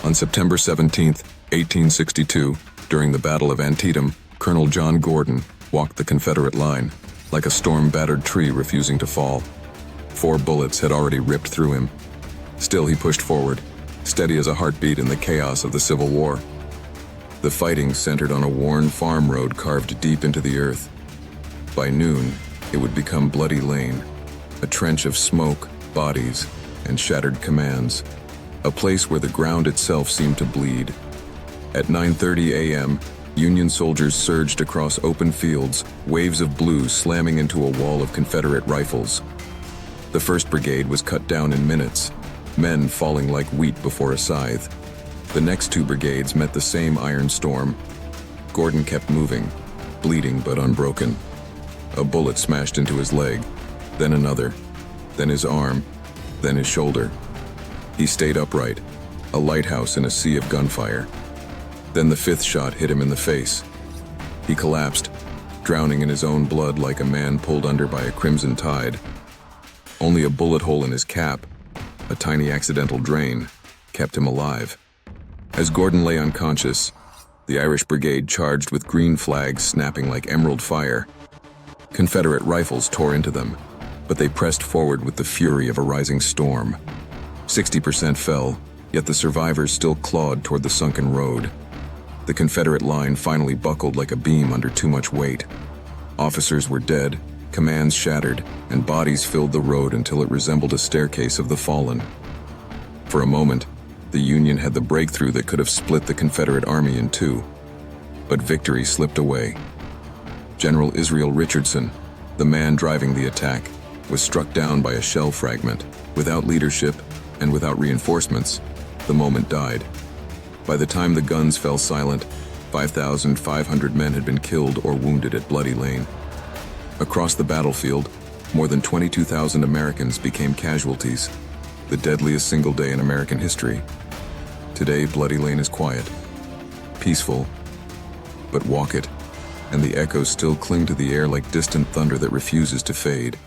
On September 17, 1862, during the Battle of Antietam, Colonel John Gordon walked the Confederate line, like a storm-battered tree refusing to fall. 4 bullets had already ripped through him. Still, he pushed forward, steady as a heartbeat in the chaos of the Civil War. The fighting centered on a worn farm road carved deep into the earth. By noon, it would become Bloody Lane, a trench of smoke, bodies, and shattered commands, a place where the ground itself seemed to bleed. At 9:30 a.m., Union soldiers surged across open fields, waves of blue slamming into a wall of Confederate rifles. The 1st Brigade was cut down in minutes, men falling like wheat before a scythe. The next 2 brigades met the same iron storm. Gordon kept moving, bleeding but unbroken. A bullet smashed into his leg, then another, then his arm, then his shoulder. He stayed upright, a lighthouse in a sea of gunfire. Then the 5th shot hit him in the face. He collapsed, drowning in his own blood like a man pulled under by a crimson tide. Only a bullet hole in his cap, a tiny accidental drain, kept him alive. As Gordon lay unconscious, the Irish Brigade charged with green flags snapping like emerald fire. Confederate rifles tore into them, but they pressed forward with the fury of a rising storm. 60% fell, yet the survivors still clawed toward the sunken road. The Confederate line finally buckled like a beam under too much weight. Officers were dead, commands shattered, and bodies filled the road until it resembled a staircase of the fallen. For a moment, the Union had the breakthrough that could have split the Confederate army in 2. But victory slipped away. General Israel Richardson, the man driving the attack, was struck down by a shell fragment. Without leadership and without reinforcements, the moment died. By the time the guns fell silent, 5,500 men had been killed or wounded at Bloody Lane. Across the battlefield, more than 22,000 Americans became casualties, the deadliest single day in American history. Today, Bloody Lane is quiet, peaceful, but walk it, and the echoes still cling to the air like distant thunder that refuses to fade.